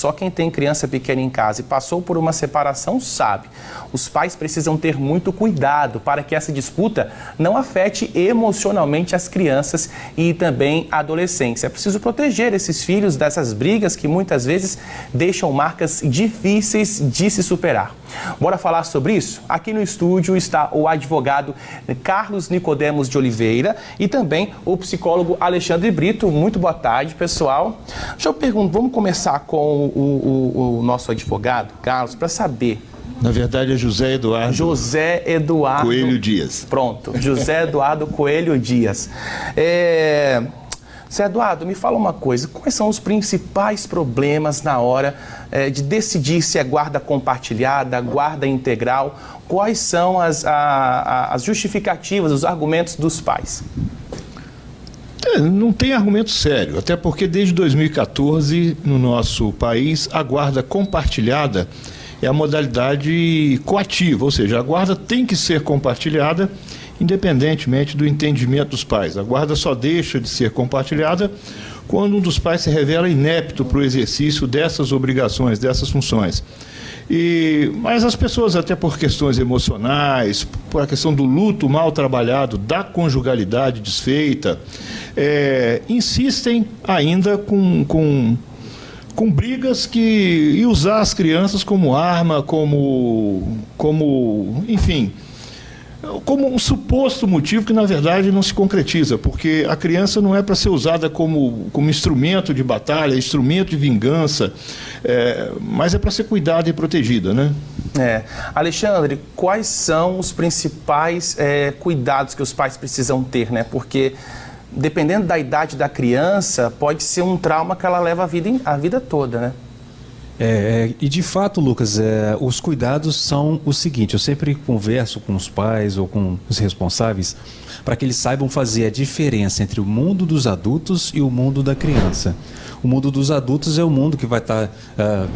só quem tem criança pequena em casa e passou por uma separação sabe. Os pais precisam ter muito cuidado para que essa disputa não afete emocionalmente as crianças e também a adolescência. É preciso proteger esses filhos dessas brigas que muitas vezes deixam marcas difíceis de se superar. Bora falar sobre isso? Aqui no estúdio está o advogado Carlos Nicodemos de Oliveira e também o psicólogo Alexandre Brito. Muito boa tarde, pessoal. Deixa eu perguntar, vamos começar com o nosso advogado, Carlos, para saber. Na verdade é José Eduardo Coelho Dias. Pronto, José Eduardo Coelho Dias. Zé Eduardo, me fala uma coisa, quais são os principais problemas na hora de decidir se é guarda compartilhada, guarda integral? Quais são as justificativas, os argumentos dos pais? Não tem argumento sério, até porque desde 2014 no nosso país a guarda compartilhada é a modalidade coativa, ou seja, a guarda tem que ser compartilhada independentemente do entendimento dos pais. A guarda só deixa de ser compartilhada quando um dos pais se revela inepto para o exercício dessas obrigações, dessas funções. Mas as pessoas, até por questões emocionais, por a questão do luto mal trabalhado, da conjugalidade desfeita, insistem ainda com brigas e usar as crianças como arma, enfim, como um suposto motivo que, na verdade, não se concretiza, porque a criança não é para ser usada como instrumento de batalha, instrumento de vingança, mas é para ser cuidada e protegida, né? Alexandre, quais são os principais cuidados que os pais precisam ter, né? Porque, dependendo da idade da criança, pode ser um trauma que ela leva a vida toda, né? E de fato, Lucas, os cuidados são o seguinte: eu sempre converso com os pais ou com os responsáveis para que eles saibam fazer a diferença entre o mundo dos adultos e o mundo da criança. O mundo dos adultos é o mundo que vai estar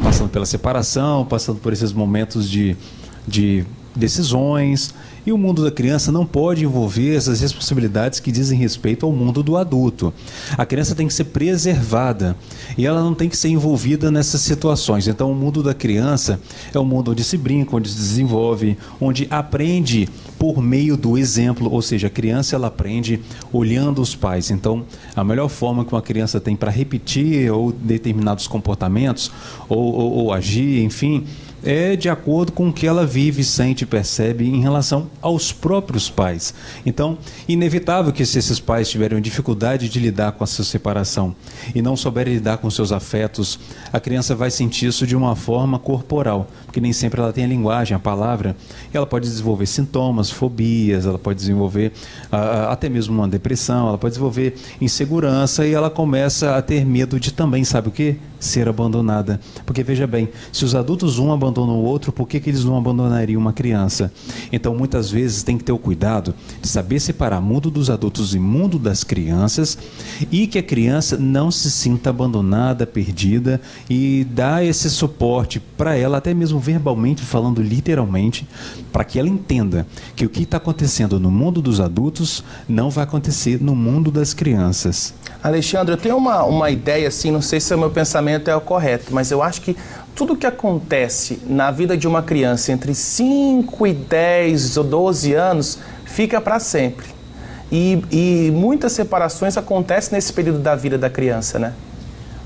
passando pela separação, passando por esses momentos de decisões. E o mundo da criança não pode envolver essas responsabilidades que dizem respeito ao mundo do adulto. A criança tem que ser preservada e ela não tem que ser envolvida nessas situações. Então, o mundo da criança é um mundo onde se brinca, onde se desenvolve, onde aprende por meio do exemplo, ou seja, a criança ela aprende olhando os pais. Então, a melhor forma que uma criança tem para repetir ou determinados comportamentos ou agir, enfim, é de acordo com o que ela vive, sente e percebe em relação aos próprios pais. Então, inevitável que se esses pais tiverem dificuldade de lidar com a sua separação e não souberem lidar com seus afetos, a criança vai sentir isso de uma forma corporal, porque nem sempre ela tem a linguagem, a palavra, e ela pode desenvolver sintomas, fobias, ela pode desenvolver até mesmo uma depressão, ela pode desenvolver insegurança e ela começa a ter medo de também, sabe o quê? Ser abandonada. Porque veja bem, se os adultos um abandonam o outro, por que eles não abandonariam uma criança? Então muitas vezes tem que ter o cuidado de saber separar mundo dos adultos e mundo das crianças, e que a criança não se sinta abandonada, perdida, e dar esse suporte para ela, até mesmo verbalmente, falando literalmente, para que ela entenda que o que está acontecendo no mundo dos adultos não vai acontecer no mundo das crianças. Alexandre, eu tenho uma ideia assim, não sei se o meu pensamento é o correto, mas eu acho que tudo que acontece na vida de uma criança entre 5 e 10 ou 12 anos fica para sempre. E muitas separações acontecem nesse período da vida da criança, né?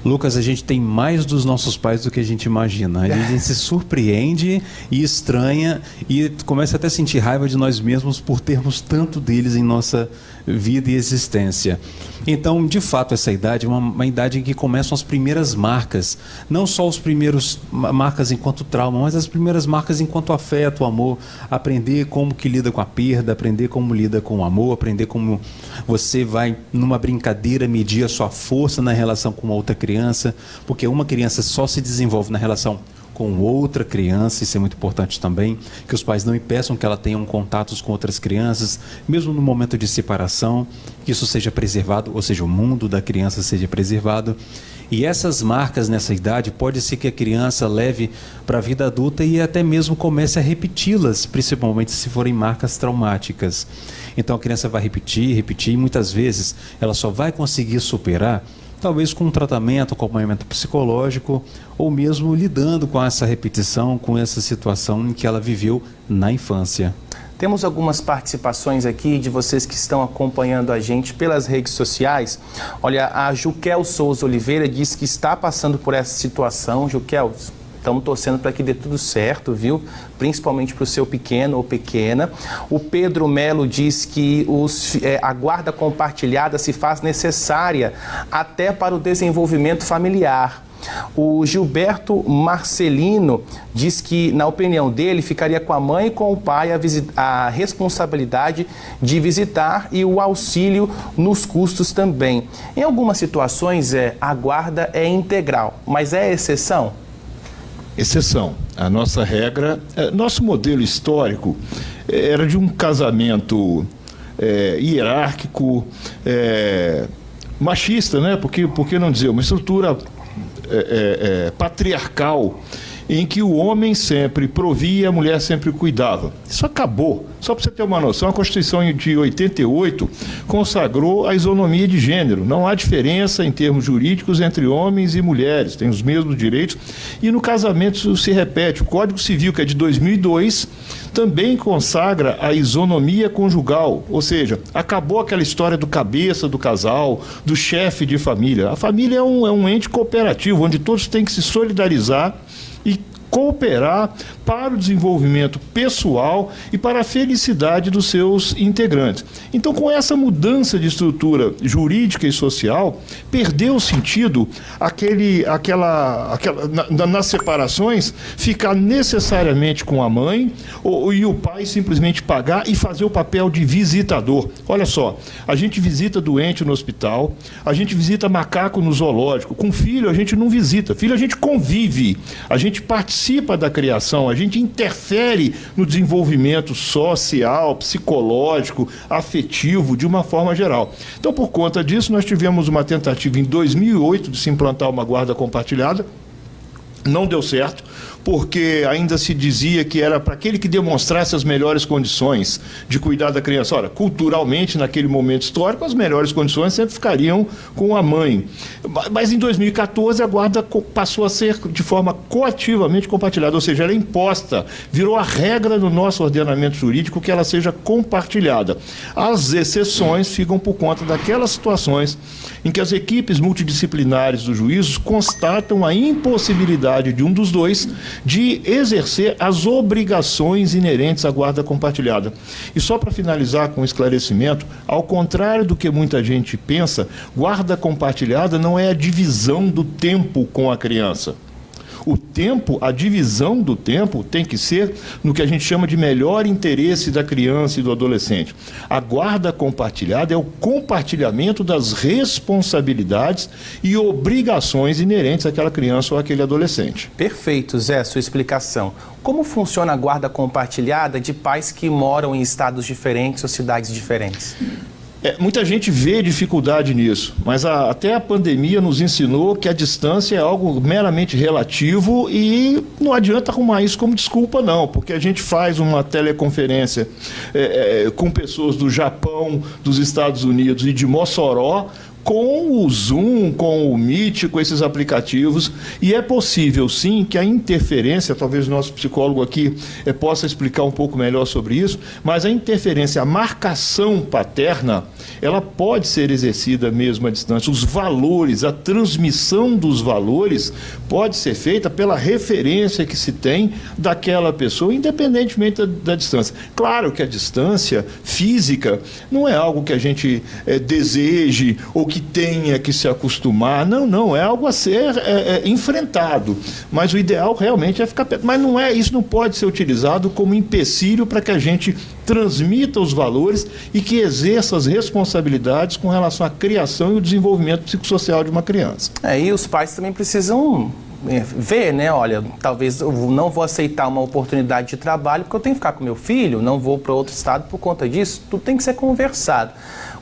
Lucas, a gente tem mais dos nossos pais do que a gente imagina. A gente se surpreende e estranha e começa até a sentir raiva de nós mesmos por termos tanto deles em nossa vida e existência. Então, de fato, essa idade é uma idade em que começam as primeiras marcas, não só os primeiros marcas enquanto trauma, mas as primeiras marcas enquanto afeto, amor, aprender como que lida com a perda, aprender como lida com o amor, aprender como você vai numa brincadeira medir a sua força na relação com uma outra criança, porque uma criança só se desenvolve na relação com outra criança, isso é muito importante também, que os pais não impeçam que ela tenha contatos com outras crianças, mesmo no momento de separação, que isso seja preservado, ou seja, o mundo da criança seja preservado. E essas marcas nessa idade, pode ser que a criança leve para a vida adulta e até mesmo comece a repeti-las, principalmente se forem marcas traumáticas. Então a criança vai repetir, e muitas vezes ela só vai conseguir superar talvez com um tratamento, acompanhamento psicológico, ou mesmo lidando com essa repetição, com essa situação em que ela viveu na infância. Temos algumas participações aqui de vocês que estão acompanhando a gente pelas redes sociais. Olha, a Juquel Souza Oliveira diz que está passando por essa situação. Juquel, estamos torcendo para que dê tudo certo, viu? Principalmente para o seu pequeno ou pequena. O Pedro Melo diz que a guarda compartilhada se faz necessária até para o desenvolvimento familiar. O Gilberto Marcelino diz que, na opinião dele, ficaria com a mãe e com o pai a responsabilidade de visitar e o auxílio nos custos também. Em algumas situações, a guarda é integral, mas é exceção? Exceção. A nossa regra, nosso modelo histórico era de um casamento hierárquico, machista, né? Por que não dizer? Uma estrutura patriarcal, em que o homem sempre provia e a mulher sempre cuidava. Isso acabou. Só para você ter uma noção, a Constituição de 88 consagrou a isonomia de gênero. Não há diferença em termos jurídicos entre homens e mulheres, têm os mesmos direitos. E no casamento isso se repete. O Código Civil, que é de 2002, também consagra a isonomia conjugal, ou seja, acabou aquela história do cabeça do casal, do chefe de família. A família é um ente cooperativo, onde todos têm que se solidarizar e cooperar para o desenvolvimento pessoal e para a felicidade dos seus integrantes. Então, com essa mudança de estrutura jurídica e social, perdeu o sentido nas separações, ficar necessariamente com a mãe e o pai simplesmente pagar e fazer o papel de visitador. Olha só, a gente visita doente no hospital, a gente visita macaco no zoológico. Com filho a gente não visita, filho a gente convive, a gente participa da criação, a gente interfere no desenvolvimento social, psicológico, afetivo, de uma forma geral. Então, por conta disso, nós tivemos uma tentativa em 2008 de se implantar uma guarda compartilhada. Não deu certo, porque ainda se dizia que era para aquele que demonstrasse as melhores condições de cuidar da criança. Ora, culturalmente, naquele momento histórico, as melhores condições sempre ficariam com a mãe. Mas em 2014, a guarda passou a ser de forma coativamente compartilhada, ou seja, ela é imposta, virou a regra do nosso ordenamento jurídico que ela seja compartilhada. As exceções ficam por conta daquelas situações em que as equipes multidisciplinares dos juízos constatam a impossibilidade de um dos dois de exercer as obrigações inerentes à guarda compartilhada. E só para finalizar com um esclarecimento, ao contrário do que muita gente pensa, guarda compartilhada não é a divisão do tempo com a criança. O tempo, a divisão do tempo tem que ser no que a gente chama de melhor interesse da criança e do adolescente. A guarda compartilhada é o compartilhamento das responsabilidades e obrigações inerentes àquela criança ou àquele adolescente. Perfeito, Zé, sua explicação. Como funciona a guarda compartilhada de pais que moram em estados diferentes ou cidades diferentes? Muita gente vê dificuldade nisso, mas até a pandemia nos ensinou que a distância é algo meramente relativo e não adianta arrumar isso como desculpa, não, porque a gente faz uma teleconferência com pessoas do Japão, dos Estados Unidos e de Mossoró, com o Zoom, com o Meet, com esses aplicativos, e é possível sim que a interferência, talvez o nosso psicólogo aqui possa explicar um pouco melhor sobre isso, mas a interferência, a marcação paterna, ela pode ser exercida mesmo à distância. Os valores, a transmissão dos valores pode ser feita pela referência que se tem daquela pessoa, independentemente da distância. Claro que a distância física não é algo que a gente deseje ou que tenha que se acostumar. Não, é algo a ser enfrentado. Mas o ideal realmente é ficar perto. Mas isso não pode ser utilizado como empecilho para que a gente transmita os valores e que exerça as responsabilidades com relação à criação e o desenvolvimento psicossocial de uma criança. E os pais também precisam ver, né? Olha, talvez eu não vou aceitar uma oportunidade de trabalho porque eu tenho que ficar com meu filho, não vou para outro estado por conta disso. Tudo tem que ser conversado.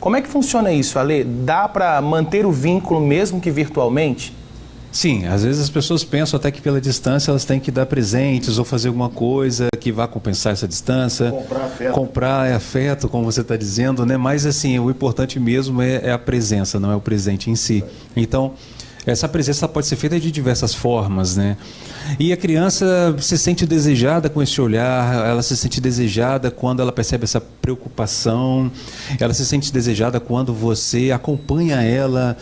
Como é que funciona isso, Ale? Dá para manter o vínculo mesmo que virtualmente? Sim, às vezes as pessoas pensam até que pela distância elas têm que dar presentes ou fazer alguma coisa que vá compensar essa distância. Comprar afeto. Comprar afeto, como você está dizendo, né? Mas assim, o importante mesmo é a presença, não é o presente em si. Então, essa presença pode ser feita de diversas formas, né? E a criança se sente desejada com esse olhar, ela se sente desejada quando ela percebe essa preocupação, ela se sente desejada quando você acompanha ela,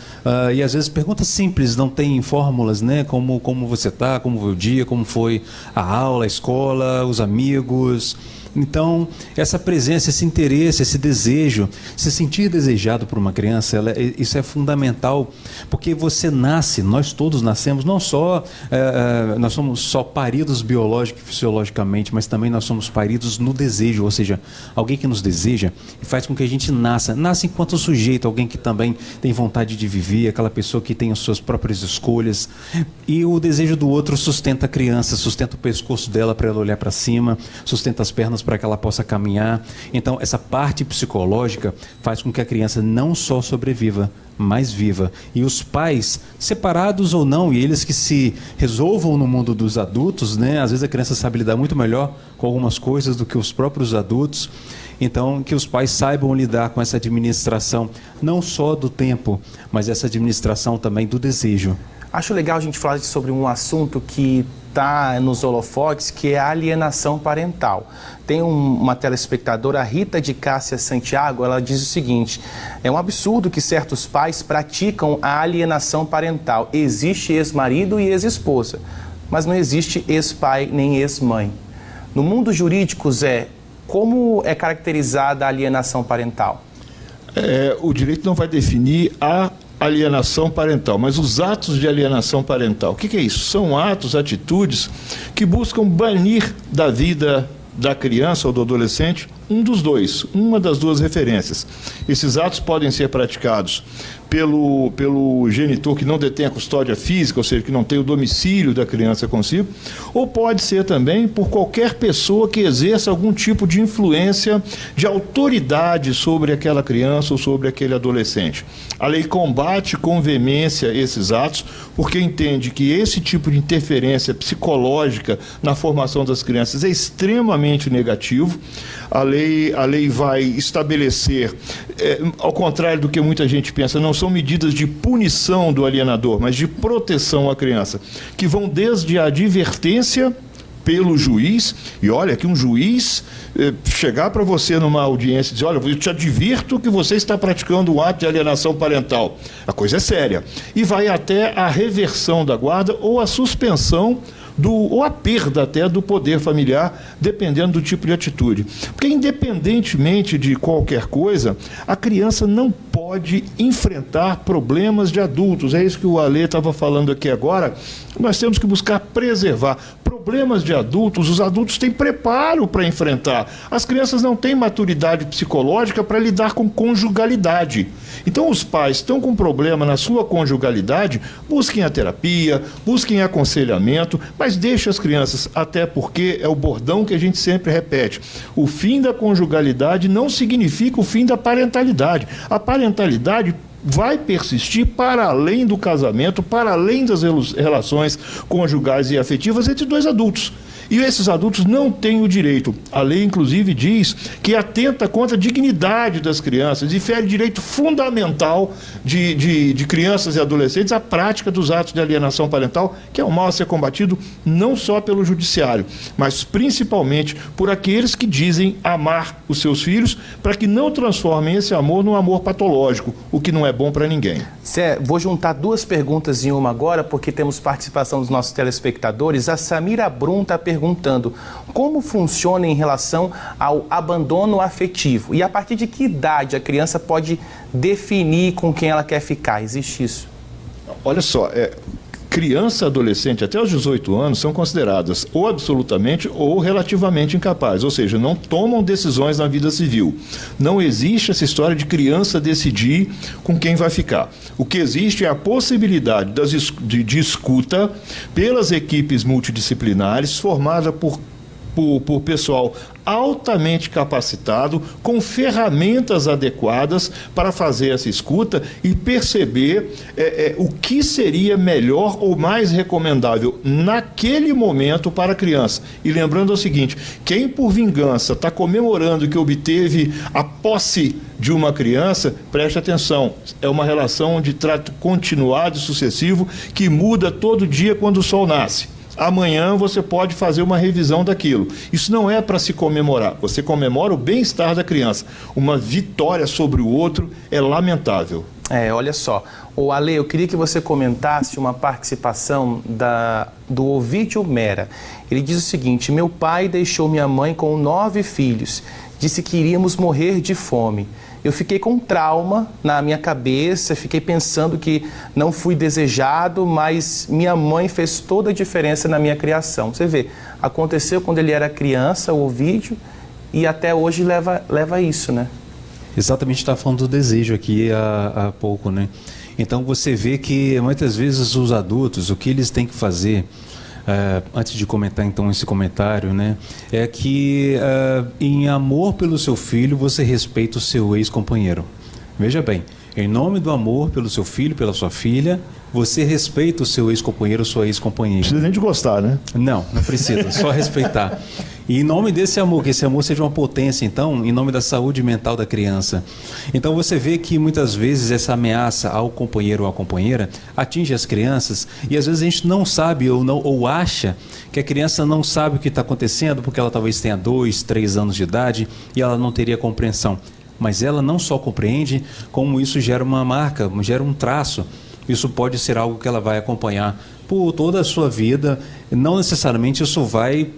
e às vezes perguntas simples, não tem fórmulas, né? Como você está, como foi o dia, como foi a aula, a escola, os amigos. Então, essa presença, esse interesse, esse desejo, se sentir desejado por uma criança, isso é fundamental, porque você nasce, nós todos nascemos, não só, nós somos só paridos biológico e fisiologicamente, mas também nós somos paridos no desejo, ou seja, alguém que nos deseja e faz com que a gente nasça enquanto sujeito, alguém que também tem vontade de viver, aquela pessoa que tem as suas próprias escolhas, e o desejo do outro sustenta a criança, sustenta o pescoço dela para ela olhar para cima, sustenta as pernas para que ela possa caminhar. Então, essa parte psicológica faz com que a criança não só sobreviva, mas viva. E os pais, separados ou não, e eles que se resolvam no mundo dos adultos, né? Às vezes a criança sabe lidar muito melhor com algumas coisas do que os próprios adultos. Então, que os pais saibam lidar com essa administração, não só do tempo, mas essa administração também do desejo. Acho legal a gente falar sobre um assunto que está nos holofotes, que é a alienação parental. Tem uma telespectadora, a Rita de Cássia Santiago, ela diz o seguinte: é um absurdo que certos pais praticam a alienação parental. Existe ex-marido e ex-esposa, mas não existe ex-pai nem ex-mãe. No mundo jurídico, Zé, como é caracterizada a alienação parental? O direito não vai definir a alienação parental, mas os atos de alienação parental. O que é isso? São atos, atitudes que buscam banir da vida da criança ou do adolescente um dos dois, uma das duas referências. Esses atos podem ser praticados pelo genitor que não detém a custódia física, ou seja, que não tem o domicílio da criança consigo, ou pode ser também por qualquer pessoa que exerça algum tipo de influência, de autoridade sobre aquela criança ou sobre aquele adolescente. A lei combate com veemência esses atos, porque entende que esse tipo de interferência psicológica na formação das crianças é extremamente negativo. A lei vai estabelecer, ao contrário do que muita gente pensa, não são medidas de punição do alienador, mas de proteção à criança, que vão desde a advertência pelo juiz, e olha que um juiz chegar para você numa audiência e dizer: olha, eu te advirto que você está praticando um ato de alienação parental. A coisa é séria. E vai até a reversão da guarda ou a suspensão ou a perda até do poder familiar, dependendo do tipo de atitude. Porque independentemente de qualquer coisa, a criança não pode enfrentar problemas de adultos. É isso que o Ale estava falando aqui agora. Nós temos que buscar preservar. Problemas de adultos, os adultos têm preparo para enfrentar. As crianças não têm maturidade psicológica para lidar com conjugalidade. Então, os pais estão com problema na sua conjugalidade, busquem a terapia, busquem aconselhamento, mas deixem as crianças, até porque é o bordão que a gente sempre repete. O fim da conjugalidade não significa o fim da parentalidade. A parentalidade vai persistir para além do casamento, para além das relações conjugais e afetivas entre dois adultos. E esses adultos não têm o direito. A lei, inclusive, diz que atenta contra a dignidade das crianças e fere direito fundamental de crianças e adolescentes à prática dos atos de alienação parental, que é um mal a ser combatido não só pelo judiciário, mas principalmente por aqueles que dizem amar os seus filhos, para que não transformem esse amor num amor patológico, o que não é bom para ninguém. Zé, vou juntar duas perguntas em uma agora, porque temos participação dos nossos telespectadores. A Samira Brum está perguntando como funciona em relação ao abandono afetivo e a partir de que idade a criança pode definir com quem ela quer ficar. Existe isso? Olha só, criança e adolescente até os 18 anos são consideradas ou absolutamente ou relativamente incapazes, ou seja, não tomam decisões na vida civil. Não existe essa história de criança decidir com quem vai ficar. O que existe é a possibilidade de escuta pelas equipes multidisciplinares, formada por pessoal altamente capacitado, com ferramentas adequadas para fazer essa escuta e perceber o que seria melhor ou mais recomendável naquele momento para a criança. E lembrando o seguinte, quem por vingança está comemorando que obteve a posse de uma criança, preste atenção, é uma relação de trato continuado e sucessivo que muda todo dia quando o sol nasce. Amanhã você pode fazer uma revisão daquilo. Isso não é para se comemorar, você comemora o bem-estar da criança. Uma vitória sobre o outro é lamentável. Olha só, Ale, eu queria que você comentasse uma participação do Ovídio Mera. Ele diz o seguinte: meu pai deixou minha mãe com 9 filhos, disse que iríamos morrer de fome. Eu fiquei com trauma na minha cabeça, fiquei pensando que não fui desejado, mas minha mãe fez toda a diferença na minha criação. Você vê, aconteceu quando ele era criança, o Ovídio, e até hoje leva isso, né? Exatamente, está falando do desejo aqui há pouco, né? Então você vê que muitas vezes os adultos, o que eles têm que fazer, antes de comentar então esse comentário, né, é que em amor pelo seu filho você respeita o seu ex-companheiro. Veja bem, em nome do amor pelo seu filho, pela sua filha, você respeita o seu ex-companheiro ou sua ex-companheira. Não precisa nem de gostar, né? Não precisa, só respeitar. E em nome desse amor, que esse amor seja uma potência, então, em nome da saúde mental da criança. Então você vê que muitas vezes essa ameaça ao companheiro ou à companheira atinge as crianças e às vezes a gente não sabe ou acha que a criança não sabe o que está acontecendo porque ela talvez tenha 2, 3 anos de idade e ela não teria compreensão. Mas ela não só compreende, como isso gera uma marca, gera um traço. Isso pode ser algo que ela vai acompanhar por toda a sua vida. Não necessariamente isso vai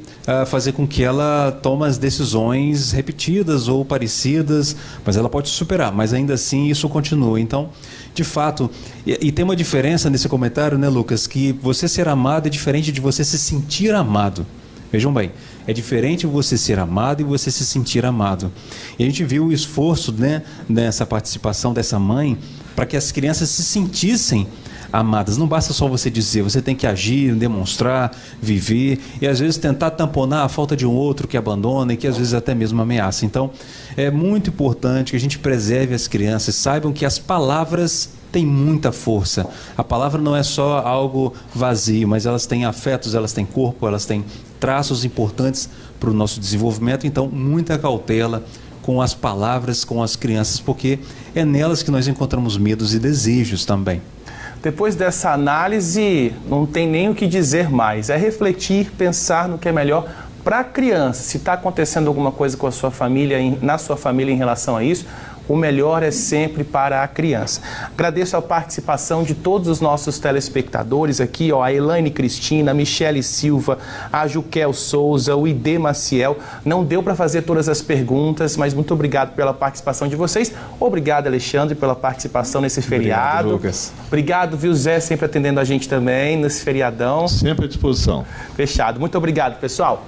fazer com que ela tome as decisões repetidas ou parecidas, mas ela pode superar, mas ainda assim isso continua. Então, de fato, e tem uma diferença nesse comentário, né, Lucas, que você ser amado é diferente de você se sentir amado. Vejam bem, é diferente você ser amado e você se sentir amado. E a gente viu o esforço, né, nessa participação dessa mãe para que as crianças se sentissem amadas. Não basta só você dizer, você tem que agir, demonstrar, viver e às vezes tentar tamponar a falta de um outro que abandona e que às vezes até mesmo ameaça. Então, é muito importante que a gente preserve as crianças, saibam que as palavras têm muita força. A palavra não é só algo vazio, mas elas têm afetos, elas têm corpo, elas têm traços importantes para o nosso desenvolvimento. Então, muita cautela com as palavras, com as crianças, porque é nelas que nós encontramos medos e desejos também. Depois dessa análise, não tem nem o que dizer mais. É refletir, pensar no que é melhor para a criança. Se está acontecendo alguma coisa com a sua família, na sua família em relação a isso, o melhor é sempre para a criança. Agradeço a participação de todos os nossos telespectadores aqui, a Elaine Cristina, a Michele Silva, a Juquel Souza, o Ide Maciel. Não deu para fazer todas as perguntas, mas muito obrigado pela participação de vocês. Obrigado, Alexandre, pela participação nesse feriado. Obrigado, Lucas. Obrigado, viu, Zé, sempre atendendo a gente também nesse feriadão. Sempre à disposição. Fechado. Muito obrigado, pessoal.